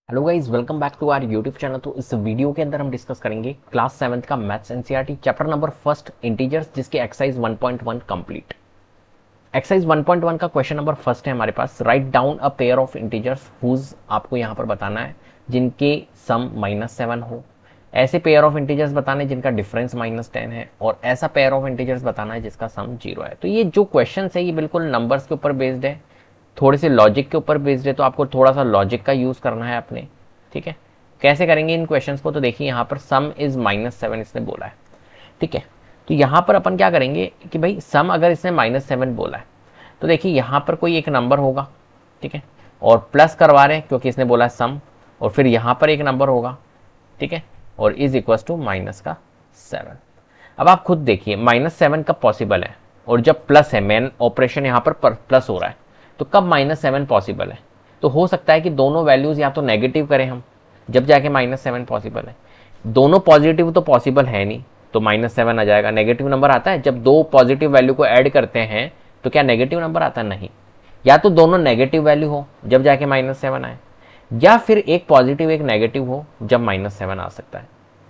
Hello guys, welcome back to our YouTube channel. तो इस video के अंदर हम डिस्कस करेंगे क्लास 7th का maths NCERT chapter number first integers, जिसके एक्सरसाइज 1.1 कंप्लीट। एक्सरसाइज 1.1 का क्वेश्चन नंबर फर्स्ट है हमारे पास। Write down a pair of integers whose, आपको यहाँ पर बताना है जिनके सम -7 हो। ऐसे पेयर ऑफ इंटीजर्स बताने जिनका डिफरेंस -10 है, और ऐसा पेयर ऑफ इंटीजर्स बताना है जिसका सम 0 है। तो ये जो क्वेश्चन है ये बिल्कुल नंबर्स के ऊपर बेस्ड है, थोड़े से लॉजिक के ऊपर बेस्ड है, तो आपको थोड़ा सा लॉजिक का यूज करना है अपने। ठीक है, कैसे करेंगे इन क्वेश्चंस को? तो देखिए यहाँ पर सम इज -7 इसने बोला है। ठीक है, तो यहाँ पर अपन क्या करेंगे कि भाई सम अगर इसने -7 बोला है तो देखिए यहाँ पर कोई एक नंबर होगा। ठीक है, और प्लस करवा रहे हैं क्योंकि इसने बोला है सम, और फिर यहाँ पर एक नंबर होगा। ठीक है, और इज इक्वल टू -7। अब आप खुद देखिए -7 कब पॉसिबल है, और जब प्लस है, मेन ऑपरेशन यहाँ पर प्लस हो रहा है, तो कब -7 पॉसिबल है? तो हो सकता है कि दोनों वैल्यूज या तो नेगेटिव करें हम, जब जाके -7 पॉसिबल है। दोनों पॉजिटिव तो पॉसिबल है नहीं, तो -7 आ जाएगा। नेगेटिव नंबर आता है जब दो पॉजिटिव वैल्यू को ऐड करते हैं, तो क्या नेगेटिव नंबर आता है? नहीं। या तो दोनों नेगेटिव वैल्यू हो जब जाके -7 आए, या फिर एक पॉजिटिव एक नेगेटिव हो जब -7 आ सकता है।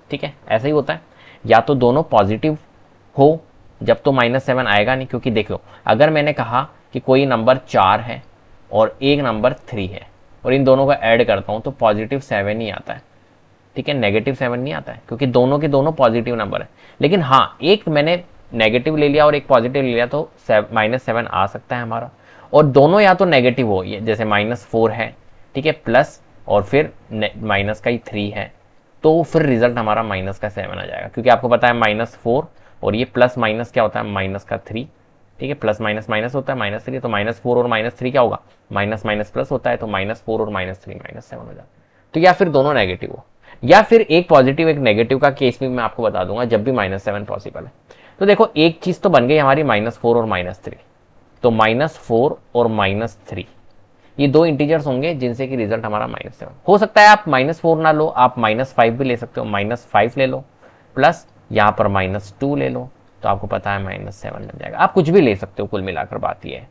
ठीक है, ऐसा ही होता है। या तो दोनों पॉजिटिव हो जब तो -7 आएगा नहीं, क्योंकि देख लो अगर मैंने कहा कि कोई नंबर 4 है और एक नंबर 3 है, और इन दोनों को ऐड करता हूं तो +7 ही आता है। ठीक है, -7 नहीं आता है, क्योंकि दोनों के दोनों पॉजिटिव नंबर है। लेकिन हाँ, एक मैंने नेगेटिव ले लिया और एक पॉजिटिव ले लिया, तो -7 आ सकता है हमारा। और दोनों या तो नेगेटिव हो, ये जैसे -4 है, ठीक है, प्लस और फिर माइनस का ही 3 है, तो फिर रिजल्ट हमारा -7 आ जाएगा। क्योंकि आपको पता है -4 और ये प्लस माइनस क्या होता है, -3। ठीक है, प्लस माइनस माइनस होता है -3, तो -4 और -3 क्या होगा, माइनस माइनस प्लस होता है, तो -4 और -3 -7 हो जाता है। तो या फिर दोनों नेगेटिव हो, या फिर एक पॉजिटिव एक नेगेटिव का केस भी मैं आपको बता दूंगा जब भी -7 पॉसिबल है। तो देखो एक चीज तो बन गई हमारी -4 और -3, तो -4 और -3 ये दो इंटीजर्स होंगे जिनसे कि रिजल्ट हमारा -7। हो सकता है आप -4 ना लो, आप -5 भी ले सकते हो, -5 ले लो, प्लस यहाँ पर -2 ले लो, तो आपको पता है -7 बन जाएगा। आप कुछ भी ले सकते हो, कुल मिलाकर बात ये है।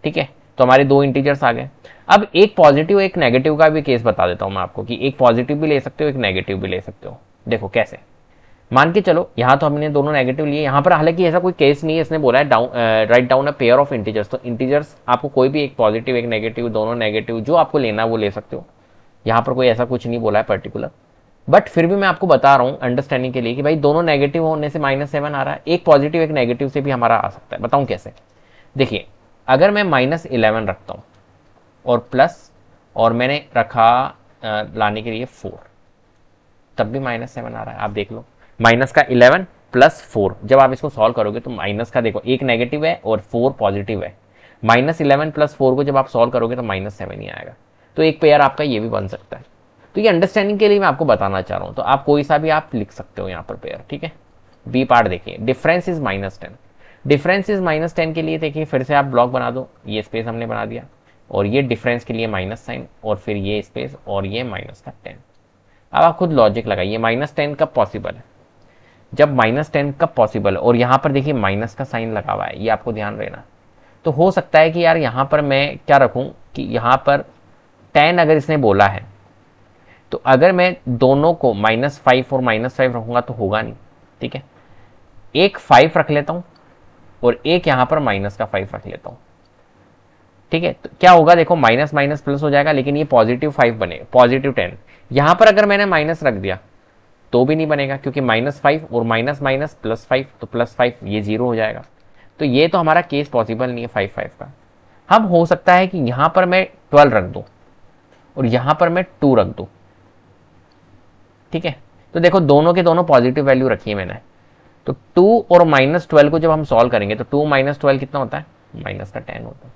ठीक है, तो हमारे दो इंटीजर्स आ गए। अब एक पॉजिटिव एक नेगेटिव का भी केस बता देता हूं मैं आपको, कि एक पॉजिटिव भी ले सकते हो एक नेगेटिव भी ले सकते हो। देखो कैसे, मान के चलो यहाँ तो हमने दोनों नेगेटिव लिए, यहाँ पर हालांकि ऐसा कोई केस नहीं है, इसने बोला है right down a pair of integers. तो इंटीजर्स आपको कोई भी एक पॉजिटिव एक नेगेटिव, दोनों नेगेटिव, जो आपको लेना है वो ले सकते हो। यहाँ पर कोई ऐसा कुछ नहीं बोला है पर्टिकुलर, बट फिर भी मैं आपको बता रहा हूँ अंडरस्टैंडिंग के लिए कि भाई दोनों नेगेटिव होने से -7 आ रहा है, एक पॉजिटिव एक नेगेटिव से भी हमारा आ सकता है। बताऊँ कैसे? देखिए, अगर मैं -11 रखता हूँ और प्लस, और मैंने रखा लाने के लिए 4, तब भी -7 आ रहा है। आप देख लो, माइनस का 11 प्लस 4, जब आप इसको सॉल्व करोगे तो माइनस का देखो एक नेगेटिव है और 4 पॉजिटिव है, -11 प्लस 4 को जब आप सॉल्व करोगे तो -7 ही आएगा। तो एक पेयर आपका ये भी बन सकता है। तो ये अंडरस्टैंडिंग के लिए मैं आपको बताना चाह रहा हूँ, तो आप कोई सा भी आप लिख सकते हो यहाँ पर पेयर। ठीक है, बी पार्ट देखिए, डिफरेंस इज -10। डिफरेंस इज -10 के लिए देखिए फिर से आप ब्लॉक बना दो, ये स्पेस हमने बना दिया, और ये डिफरेंस के लिए माइनस साइन, और फिर ये स्पेस, और ये -10। अब आप खुद लॉजिक लगाइए, -10 कब पॉसिबल है? जब -10 कब पॉसिबल है, और यहाँ पर देखिए माइनस का साइन लगा हुआ है, ये आपको ध्यान रहना। तो हो सकता है कि यार यहाँ पर मैं क्या रखूँ, कि यहाँ पर 10 अगर इसने बोला है, तो अगर मैं दोनों को -5 और -5 रखूंगा तो होगा नहीं। ठीक है, एक 5 रख लेता हूँ और एक यहाँ पर -5 रख लेता हूँ। ठीक है, तो क्या होगा, देखो माइनस माइनस प्लस हो जाएगा, लेकिन ये +5 बनेगा, +10। यहाँ पर अगर मैंने माइनस रख दिया तो भी नहीं बनेगा, क्योंकि -5 और माइनस माइनस +5, तो +5 ये 0 हो जाएगा। तो ये तो हमारा केस पॉसिबल नहीं है 5 का। हम हो सकता है कि यहाँ पर मैं 12 रख दूँ और यहाँ पर मैं 2 रख दूँ। ठीक है, तो देखो दोनों के दोनों पॉजिटिव वैल्यू रखी है मैंने, तो 2 और -12 को जब हम सॉल्व करेंगे तो 2 - 12 कितना होता है, -10 होता है।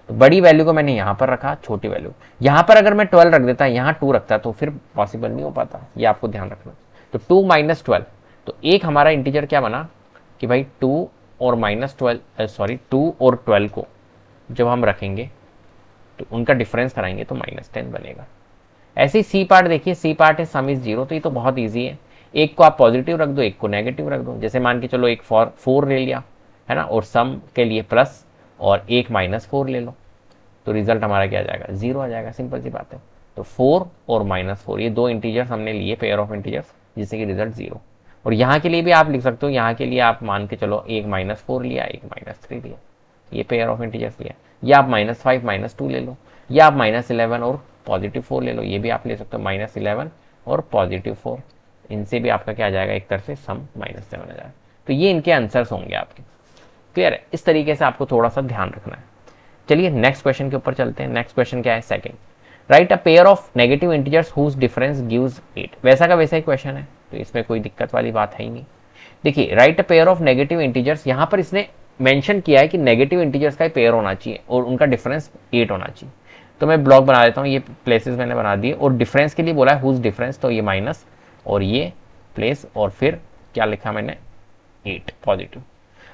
तो बड़ी वैल्यू को मैंने यहाँ पर रखा, छोटी वैल्यू यहाँ पर अगर मैं 12 रख देता, यहाँ 2 रखता, तो फिर पॉसिबल नहीं हो पाता, ये आपको ध्यान रखना। तो 2 - 12, तो एक हमारा इंटीजर क्या बना कि भाई 2 और -12 और 12 को जब हम रखेंगे तो उनका डिफरेंस कराएंगे तो -10 बनेगा। ऐसे ही सी पार्ट देखिए, सी पार्ट है सम इज 0, तो ये तो बहुत ईजी है। एक को आप पॉजिटिव रख दो, एक को नेगेटिव रख दो। जैसे मान के चलो एक 4 ले लिया है ना, और सम के लिए प्लस, और एक -4 ले लो, तो रिजल्ट हमारा क्या आ जाएगा, 0 आ जाएगा। सिंपल सी बात है। तो तो 4 और -4 ये दो इंटीजर्स हमने लिए, पेयर ऑफ इंटीजर्स, जिससे कि रिजल्ट 0। और यहाँ के लिए भी आप लिख सकते हो, यहाँ के लिए आप मान के चलो एक -4 लिया, एक -3 लिया, ये पेयर ऑफ इंटीजर्स लिया, या आप -5 -2 ले लो, या आप -11 और +4 ले लो, ये भी आप ले सकते हो, -11 और +4, इनसे भी आपका क्या आ जाएगा, एक तरह से सम -7 आ जाएगा। तो ये इनके आंसर्स होंगे आपके। क्लियर है? इस तरीके से आपको थोड़ा सा ध्यान रखना है। चलिए नेक्स्ट क्वेश्चन के ऊपर चलते हैं। नेक्स्ट क्वेश्चन क्या है, second, write a pair of negative integers whose difference gives 8। वैसा का वैसा ही क्वेश्चन है, तो इसमें कोई दिक्कत वाली बात है ही नहीं। देखिए, write a pair of negative integers, यहां पर इसने मेंशन किया है कि नेगेटिव इंटीजर्स का पेयर होना चाहिए और उनका डिफरेंस 8 होना चाहिए। तो मैं ब्लॉक बना देता हूँ, ये प्लेसेस मैंने बना दिए, और डिफरेंस के लिए बोला है हुज डिफरेंस, तो ये माइनस और ये प्लेस, और फिर क्या लिखा मैंने, 8 पॉजिटिव।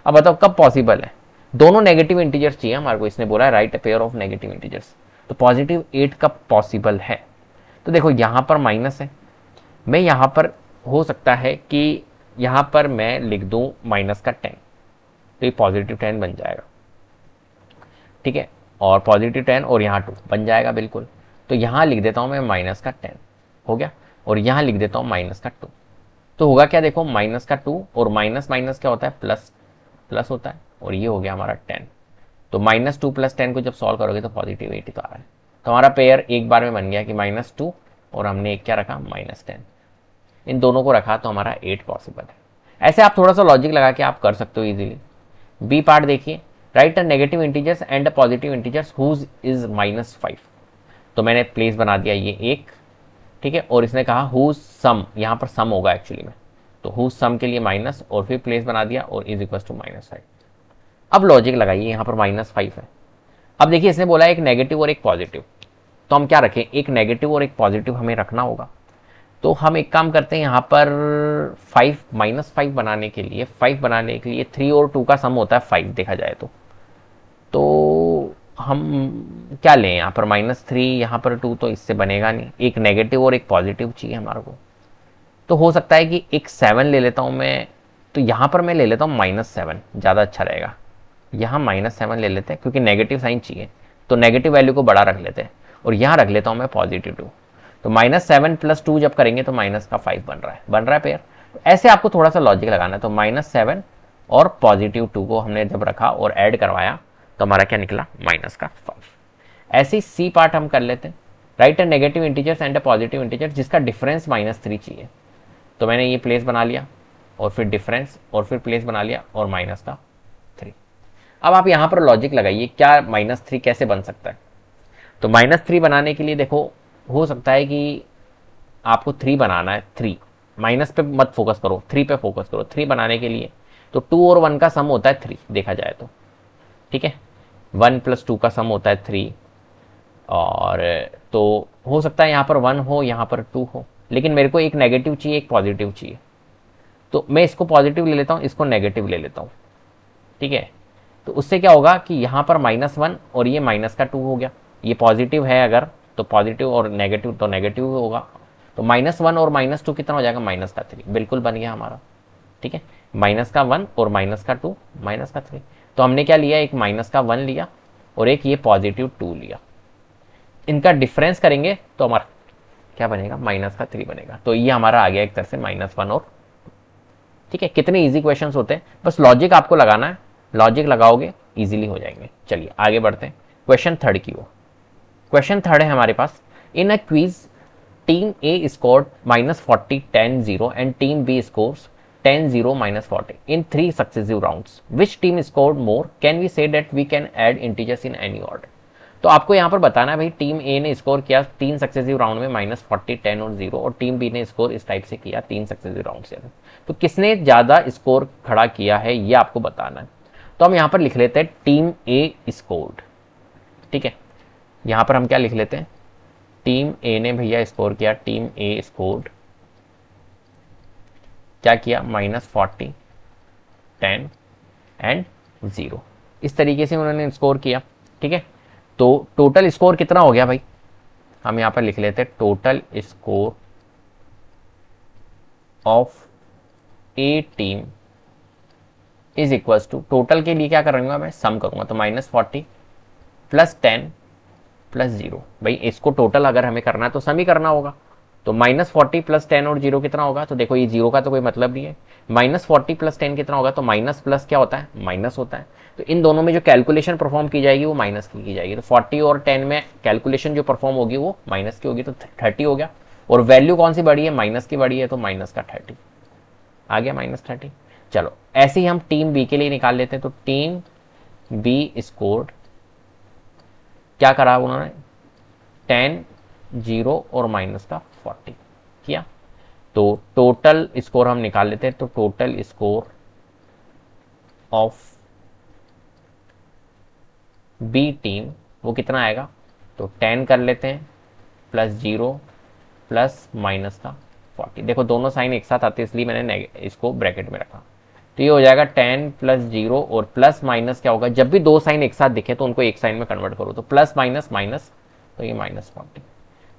अब बताओ कब पॉसिबल है, दोनों नेगेटिव इंटीजर्स चाहिए हमारे को, इसने बोला है right a pair of negative integers, तो +8 कब पॉसिबल है। तो देखो यहाँ पर माइनस है, मैं यहाँ पर हो सकता है कि यहाँ पर मैं लिख दूँ -10, तो ये +10 बन जाएगा, ठीक है, और +10 और यहाँ 2 बन जाएगा बिल्कुल। तो यहाँ लिख देता हूँ मैं -10 हो गया, और यहाँ लिख देता हूँ -2, तो होगा क्या, देखो -2 और माइनस माइनस क्या होता है, प्लस प्लस होता है, और ये हो गया हमारा 10। तो -2 + 10 को जब सॉल्व करोगे तो +8 तो आ रहा है। तो हमारा पेयर एक बार में बन गया कि -2 और हमने एक क्या रखा, -10, इन दोनों को रखा तो हमारा 8 पॉसिबल है। ऐसे आप थोड़ा सा लॉजिक लगा के आप कर सकते हो इजीली। बी पार्ट देखिए, write a negative integers and a positive integers whose is -5। तो मैंने प्लेस बना दिया ये एक, ठीक है, और इसने कहा हुज सम, यहाँ पर सम होगा एक्चुअली में, तो हुज सम के लिए माइनस और फिर प्लेस बना दिया और इज इक्वल टू -5। अब लॉजिक लगाइए, यहाँ पर -5 है। अब देखिए इसने बोला एक नेगेटिव और एक पॉजिटिव, तो हम क्या रखें, एक नेगेटिव और एक पॉजिटिव हमें रखना होगा। तो हम एक काम करते हैं, यहाँ पर -5 बनाने के लिए 3 और 2 का सम होता है 5 देखा जाए तो हम क्या लें, यहाँ पर -3 यहाँ पर 2, तो इससे बनेगा नहीं, एक नेगेटिव और एक पॉजिटिव चाहिए हमारे को। तो हो सकता है कि एक 7 ले लेता हूँ मैं, तो यहाँ पर मैं ले लेता हूँ -7, ज़्यादा अच्छा रहेगा, यहाँ -7 ले लेते हैं क्योंकि नेगेटिव साइन चाहिए, तो नेगेटिव वैल्यू को बड़ा रख लेते हैं, और यहाँ रख लेता हूँ मैं +2। तो -7 + 2 जब करेंगे तो -5 बन रहा है पेयर। ऐसे आपको थोड़ा सा लॉजिक लगाना है। तो -7 और +2 को हमने जब रखा और ऐड करवाया तो हमारा क्या निकला, -5। ऐसे ही सी पार्ट हम कर लेते हैं, right a negative integers and a positive integer जिसका डिफरेंस -3 चाहिए। तो मैंने ये प्लेस बना लिया और फिर डिफरेंस और फिर प्लेस बना लिया और -3। अब आप यहाँ पर लॉजिक लगाइए, क्या -3 कैसे बन सकता है। तो -3 बनाने के लिए देखो, हो सकता है कि आपको 3 बनाना है, 3 माइनस पे मत फोकस करो, 3 पे फोकस करो। 3 बनाने के लिए तो 2 और 1 का सम होता है 3 देखा जाए तो, ठीक है, 1 + 2 का सम होता है 3, और तो हो सकता है यहाँ पर 1 हो, यहाँ पर 2 हो, लेकिन मेरे को एक नेगेटिव चाहिए एक पॉजिटिव चाहिए, तो मैं इसको पॉजिटिव ले लेता हूँ, इसको नेगेटिव ले लेता हूँ, ठीक है। तो उससे क्या होगा कि यहाँ पर -1 और ये -2 हो गया, ये पॉजिटिव है अगर तो पॉजिटिव और नेगेटिव तो नेगेटिव होगा, तो -1 और -2 कितना हो जाएगा, -3, बिल्कुल बन गया हमारा, ठीक है। -1 और -2 -3, तो हमने क्या लिया, एक -1 लिया और एक ये +2 लिया, इनका डिफरेंस करेंगे तो हमारा क्या बनेगा, -3 बनेगा। तो ये हमारा आ गया एक तरह से -1 और, ठीक है। कितने इजी क्वेश्चंस होते हैं, बस लॉजिक आपको लगाना है, लॉजिक लगाओगे इजीली हो जाएंगे। चलिए आगे बढ़ते हैं क्वेश्चन थर्ड की ओर। क्वेश्चन थर्ड है हमारे पास, in a quiz team A scored -40 10-0 and team B scores 10-0 -40 in 3 successive rounds, which team scored more, can we say that we can add integers in any order. तो आपको यहाँ पर बताना है भाई, टीम ए ने स्कोर किया 3 सक्सेसिव राउंड में -40 10 और 0, और टीम बी ने स्कोर इस टाइप से किया 3 सक्सेसिव राउंड से, तो किसने ज्यादा स्कोर खड़ा किया है ये आपको बताना है। तो हम यहाँ पर लिख लेते हैं टीम ए स्कोर्ड, ठीक है। यहाँ पर हम क्या लिख लेते हैं, टीम ए ने भैया स्कोर किया, टीम ए स्कोर्ड क्या किया, -40 10 एंड 0, इस तरीके से उन्होंने स्कोर किया, ठीक है। तो टोटल स्कोर कितना हो गया भाई, हम यहां पर लिख लेते हैं total score of A team is equal to, total के लिए क्या करूंगा मैं, सम करूंगा, तो -40 + 10 प्लस 0। भाई इसको टोटल अगर हमें करना है तो सम ही करना होगा, तो -40 प्लस 10 और 0 कितना होगा, तो देखो ये 0 का तो कोई मतलब नहीं है। -40 प्लस 10 कितना होगा, तो माइनस प्लस क्या होता है, माइनस होता है। तो इन दोनों में जो कैलकुलेशन परफॉर्म की जाएगी वो माइनस की जाएगी। तो 40 और 10 में कैलकुलेशन जो परफॉर्म होगी वो माइनस की होगी, तो 30 हो गया। और वैल्यू कौन सी बड़ी है, माइनस की बड़ी है, तो माइनस का 30 आ गया, -30। चलो ऐसे ही हम टीम बी के लिए निकाल लेते हैं। तो टीम बी स्कोर्ड, क्या करा उन्होंने, 10, 0 और माइनस का 40 किया। तो टोटल स्कोर हम निकाल लेते हैं। तो total score of B team वो कितना आएगा, तो 10 कर लेते हैं प्लस 0 प्लस माइनस का 40। देखो दोनों साइन एक साथ आते हैं इसलिए मैंने इसको ब्रैकेट में रखा। तो ये हो जाएगा 10 प्लस 0 और प्लस माइनस क्या होगा, जब भी दो साइन एक साथ दिखे तो उनको एक साइन में कन्वर्ट करो, तो प्लस माइनस माइनस, तो ये -40।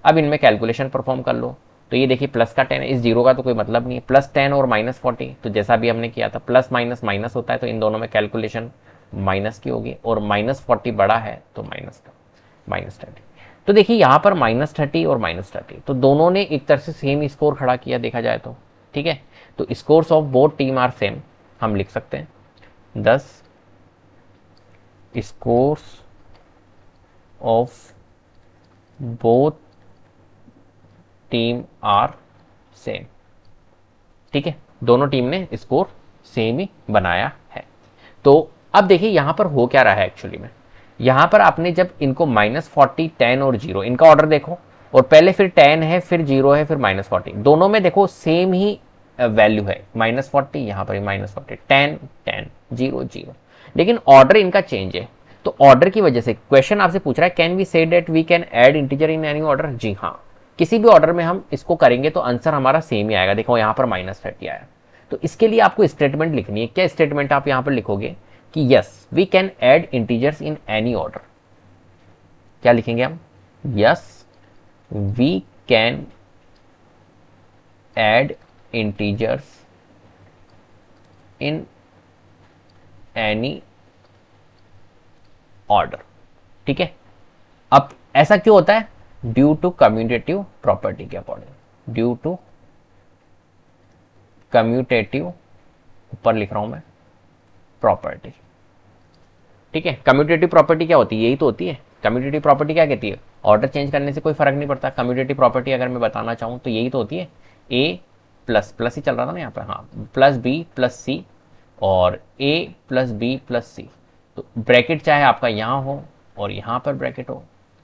अब इनमें कैलकुलेशन परफॉर्म कर लो। तो ये देखिए प्लस का 10 है, इस 0 का तो कोई मतलब नहीं है, प्लस 10 और -40, तो जैसा भी हमने किया था प्लस माइनस माइनस होता है, तो इन दोनों में कैलकुलेशन माइनस की होगी, और -40 बड़ा है तो माइनस का, -30। तो देखिए यहाँ पर -30 और -30 तो दोनों ने एक तरह से सेम स्कोर खड़ा किया देखा जाए तो, ठीक है। तो scores of both team are same, हम लिख सकते हैं 10 scores of both team are same, ठीक है। दोनों टीम ने स्कोर सेम ही बनाया है। तो अब देखिए यहां पर हो क्या रहा है एक्चुअली में, यहां पर आपने जब इनको -40, 10 और 0 इनका ऑर्डर देखो, और पहले फिर 10 है फिर 0 है फिर -40, दोनों में देखो सेम ही वैल्यू है, -40 यहां पर -40, 10 10 0 0, लेकिन ऑर्डर इनका चेंज है। तो ऑर्डर की वजह से क्वेश्चन आपसे पूछ रहा है can we say that we can add integer in any order, जी हाँ, किसी भी ऑर्डर में हम इसको करेंगे तो आंसर हमारा सेम ही आएगा। देखो यहां पर -30 आया, तो इसके लिए आपको स्टेटमेंट लिखनी है। क्या स्टेटमेंट आप यहां पर लिखोगे कि yes we can add integers in any order. क्या लिखेंगे हम, yes we can add integers in any order, ठीक है। अब ऐसा क्यों होता है, ड्यू टू कम्यूटेटिव प्रॉपर्टी के अकॉर्डिंग, ड्यू टू कम्यूटेटिव, ऊपर लिख रहा हूं मैं, प्रॉपर्टी, ठीक है। कम्यूटेटिव प्रॉपर्टी क्या होती है, यही तो होती है। कम्यूटेटिव प्रॉपर्टी क्या कहती है, ऑर्डर चेंज करने से कोई फर्क नहीं पड़ता। कम्यूटेटिव प्रॉपर्टी अगर मैं बताना चाहूं तो यही तो होती है, ए प्लस प्लस ही चल रहा था ना यहाँ पर, हाँ, प्लस बी प्लस सी और ए प्लस बी प्लस सी, तो ब्रैकेट चाहे आपका यहाँ हो और यहाँ पर ब्रैकेट हो,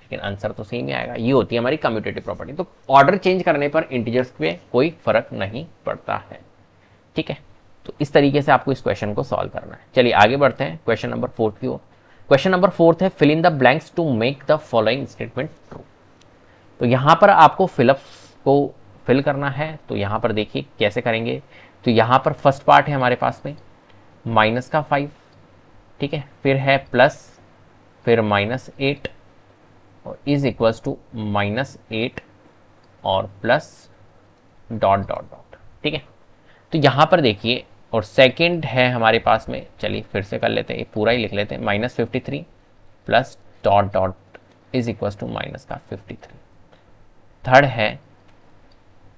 लेकिन आंसर तो सेम ही आएगा। ये होती है हमारी कम्यूटेटिव प्रॉपर्टी। तो ऑर्डर चेंज करने पर इंटीजर्स पे कोई फर्क नहीं पड़ता है, ठीक है। तो इस तरीके से आपको इस क्वेश्चन को सॉल्व करना है। चलिए आगे बढ़ते हैं क्वेश्चन नंबर 4 की ओर। क्वेश्चन नंबर 4 है fill in the blanks to make the following statement true. तो यहां पर आपको फिलअप्स को फिल करना है। तो यहां पर देखिए कैसे करेंगे। तो यहां पर फर्स्ट पार्ट है हमारे पास में -5, ठीक है, फिर है प्लस, फिर -8 और इज इक्वल्स टू -8 और प्लस डॉट डॉट डॉट, ठीक है। तो यहां पर देखिए, और सेकंड है हमारे पास में, चलिए फिर से कर लेते हैं, ये पूरा ही लिख लेते हैं, -53 plus dot dot is equals to -53। Third है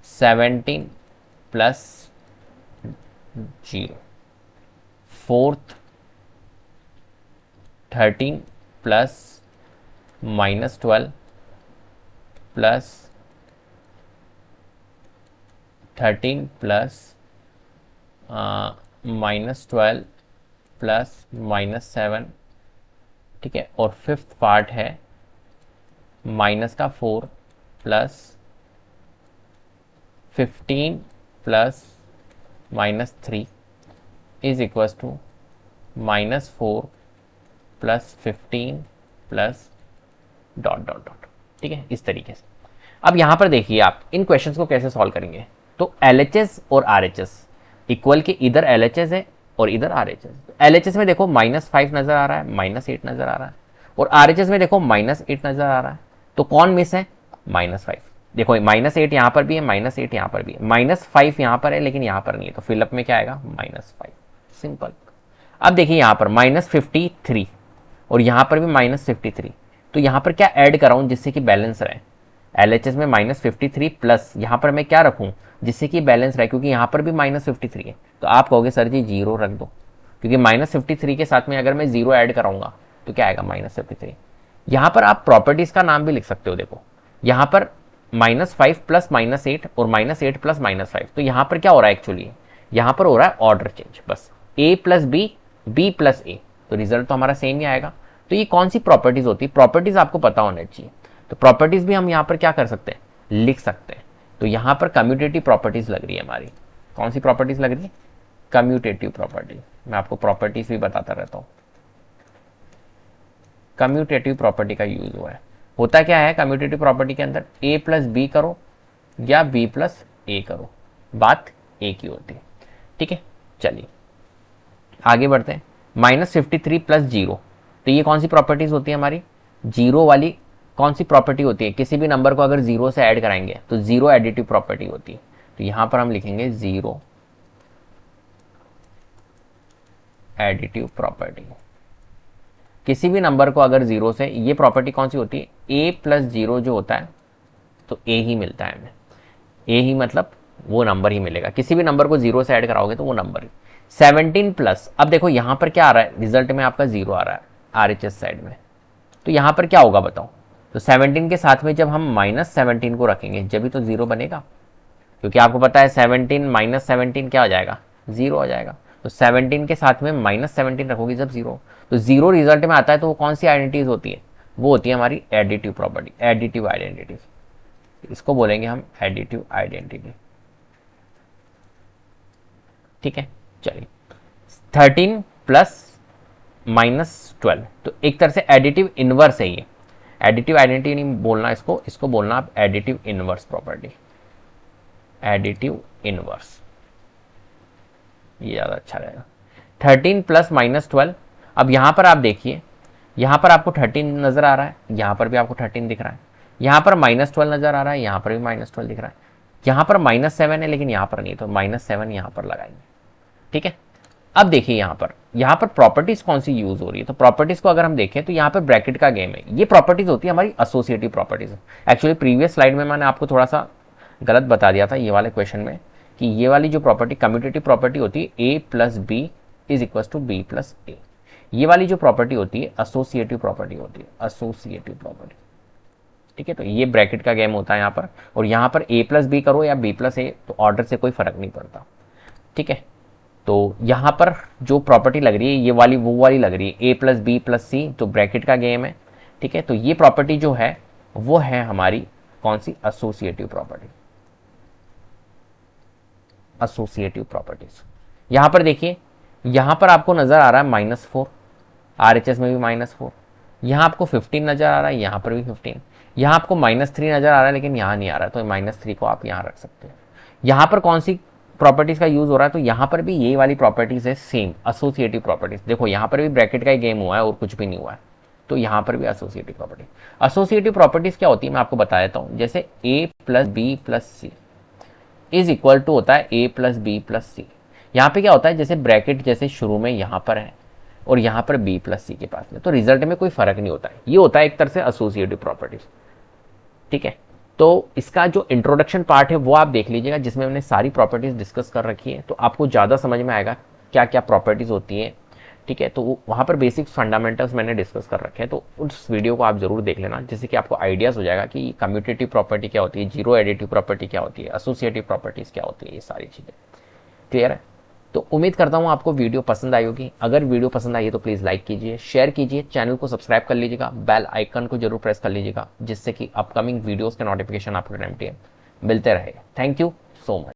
17 plus 0। Fourth 13 plus -12 plus 13 plus -12 plus -7, ठीक है। और फिफ्थ पार्ट है -4 plus 15 plus -3 is equals to -4 plus 15 plus dot dot dot, ठीक है, इस तरीके से। अब यहां पर देखिए आप इन क्वेश्चंस को कैसे सॉल्व करेंगे। तो LHS और RHS इक्वल के इधर LHS है और इधर RHS। LHS में देखो -5 नजर आ रहा है, -8 नजर आ रहा है, और RHS में देखो -8 नजर आ रहा है। तो कौन मिस है, -5। देखो -8 यहां पर भी है, -8 यहां पर भी है, -5 यहां पर है लेकिन यहां पर नहीं है, तो फिलअप में क्या आएगा, -5, सिंपल। अब देखिए यहां पर -53 और यहां पर भी -53, तो यहाँ पर क्या ऐड कराऊँ जिससे कि बैलेंस रहे, LHS में -53 प्लस यहाँ पर मैं क्या रखूँ जिससे कि बैलेंस रहे, क्योंकि यहाँ पर भी -53 है। तो आप कहोगे सर जी 0 रख दो, क्योंकि -53 के साथ में अगर मैं 0 ऐड कराऊंगा तो क्या आएगा -53। यहाँ पर आप प्रॉपर्टीज का नाम भी लिख सकते हो। देखो यहाँ पर -5 प्लस -8 और -8 प्लस -5, तो यहाँ पर क्या हो रहा है एक्चुअली, यहाँ पर हो रहा है ऑर्डर चेंज, बस A plus B plus A, तो रिजल्ट तो हमारा सेम ही आएगा। तो ये कौन सी प्रॉपर्टीज होती है, प्रॉपर्टीज आपको पता होना चाहिए। तो प्रॉपर्टीज भी हम यहाँ पर क्या कर सकते हैं, लिख सकते हैं। तो यहाँ पर कम्यूटेटिव प्रॉपर्टीज लग रही है हमारी, कौन सी प्रॉपर्टीज लग रही है, कम्यूटेटिव प्रॉपर्टी। मैं आपको प्रॉपर्टीज भी बताता रहता हूँ। कम्यूटेटिव प्रॉपर्टी का यूज हुआ है, होता क्या है कम्यूटेटिव प्रॉपर्टी के अंदर, A प्लस बी करो या B प्लस A करो, बात एक ही होती है। ठीक है, चलिए आगे बढ़ते हैं। -53 प्लस 0, तो ये कौन सी प्रॉपर्टीज होती है हमारी, जीरो वाली कौन सी प्रॉपर्टी होती है, किसी भी नंबर को अगर 0 से ऐड कराएंगे तो 0 एडिटिव प्रॉपर्टी होती है। तो यहां पर हम लिखेंगे 0 एडिटिव प्रॉपर्टी। किसी भी नंबर को अगर 0 से, ये प्रॉपर्टी कौन सी होती है, A प्लस 0 जो होता है तो A ही मिलता है हमें, A ही मतलब वो नंबर ही मिलेगा, किसी भी नंबर को 0 से ऐड कराओगे तो वो नंबर ही। 17 प्लस, अब देखो यहां पर क्या आ रहा है, रिजल्ट में आपका 0 आ रहा है RHS साइड में, तो यहां पर क्या होगा बताओ। तो 17 के साथ में जब हम -17 को रखेंगे जब भी तो 0 बनेगा, क्योंकि आपको पता है 17 -17 क्या हो जाएगा, 0 हो जाएगा। तो 17 के साथ में -17 रखोगे जब 0, तो 0 रिजल्ट में आता है, तो वो कौन सी आइडेंटिटीज होती है, वो होती है हमारी एडिटिव प्रॉपर्टी, एडिटिव आइडेंटिटी, इसको बोलेंगे हम एडिटिव आइडेंटिटी। ठीक है, चलिए 13 प्लस -12, तो एक तरह से एडिटिव इनवर्स है ये, एडिटिव आइडेंटिटी नहीं बोलना इसको, इसको बोलना आप additive inverse property, additive inverse, ये ज़्यादा अच्छा रहेगा। 13 प्लस -12, अब यहाँ पर आप देखिए, यहाँ पर आपको 13 नज़र आ रहा है, यहाँ पर भी आपको 13 दिख रहा है, यहाँ पर -12 नज़र आ रहा है, यहाँ पर भी -12 दिख रहा है, यहाँ पर -7 है लेकिन यहाँ पर नहीं, तो -7 यहाँ पर लगाएंगे। ठीक है, अब देखिए यहाँ पर प्रॉपर्टीज कौन सी यूज हो रही है, तो प्रॉपर्टीज को अगर हम देखें तो यहाँ पर ब्रैकेट का गेम है, ये प्रॉपर्टीज होती है हमारी associative properties. Actually previous slide में मैंने आपको थोड़ा सा गलत बता दिया था ये वाले क्वेश्चन में, कि ये वाली जो प्रॉपर्टी कम्यूटेटिव प्रॉपर्टी होती है A plus B is equal to B plus A, ये वाली जो प्रॉपर्टी होती है एसोसिएटिव प्रॉपर्टी होती है, एसोसिएटिव प्रॉपर्टी। ठीक है, तो ये ब्रैकेट का गेम होता है यहाँ पर, और यहाँ पर A प्लस बी करो या B प्लस A, तो ऑर्डर से कोई फर्क नहीं पड़ता। ठीक है, तो यहाँ पर जो प्रॉपर्टी लग रही है ये वाली वो वाली लग रही है, A plus B plus C, तो ब्रैकेट का गेम है। ठीक है, तो ये प्रॉपर्टी जो है वो है हमारी कौन सी, एसोसिएटिव प्रॉपर्टी, एसोसिएटिव प्रॉपर्टीज। यहां पर देखिए, यहां पर आपको नजर आ रहा है -4, RHS में भी -4, यहां आपको 15 नजर आ रहा है, यहां पर भी 15, यहां आपको -3 नजर आ रहा है लेकिन यहां नहीं आ रहा है, तो -3 को आप यहां रख सकते हैं। यहां पर कौन सी प्रॉपर्टीज का यूज हो रहा है, तो यहां पर भी ये वाली प्रॉपर्टीज है सेम, एसोसिएटिव प्रॉपर्टीज। देखो यहां पर भी ब्रैकेट का ही गेम हुआ है और कुछ भी नहीं हुआ है, तो यहां पर भी एसोसिएटिव प्रॉपर्टी। एसोसिएटिव प्रॉपर्टीज क्या होती है मैं आपको बता देता हूं, जैसे A plus B plus C is equal to होता है A plus B plus C. यहाँ पे क्या होता है, जैसे ब्रैकेट जैसे शुरू में यहाँ पर है और यहाँ पर B प्लस सी के पास में, तो रिजल्ट में कोई फर्क नहीं होता है, ये होता है एक तरह से एसोसिएटिव प्रॉपर्टीज। ठीक है, तो इसका जो इंट्रोडक्शन पार्ट है वो आप देख लीजिएगा, जिसमें मैंने सारी प्रॉपर्टीज डिस्कस कर रखी है, तो आपको ज़्यादा समझ में आएगा क्या क्या प्रॉपर्टीज होती हैं। ठीक है, तो वहाँ पर बेसिक फंडामेंटल्स मैंने डिस्कस कर रखे हैं, तो उस वीडियो को आप जरूर देख लेना, जिससे कि आपको आइडियाज़ हो जाएगा कि कम्यूटेटिव प्रॉपर्टी क्या होती है, जीरो एडिटिव प्रॉपर्टी क्या होती है, एसोसिएटिव प्रॉपर्टीज़ क्या होती है, ये सारी चीज़ें क्लियर है। तो उम्मीद करता हूँ आपको वीडियो पसंद आई होगी। अगर वीडियो पसंद आई है तो प्लीज़ लाइक कीजिए, शेयर कीजिए, चैनल को सब्सक्राइब कर लीजिएगा, बेल आइकन को जरूर प्रेस कर लीजिएगा, जिससे कि अपकमिंग वीडियोज़ के नोटिफिकेशन आपको टाइम मिलते रहे। Thank you so much.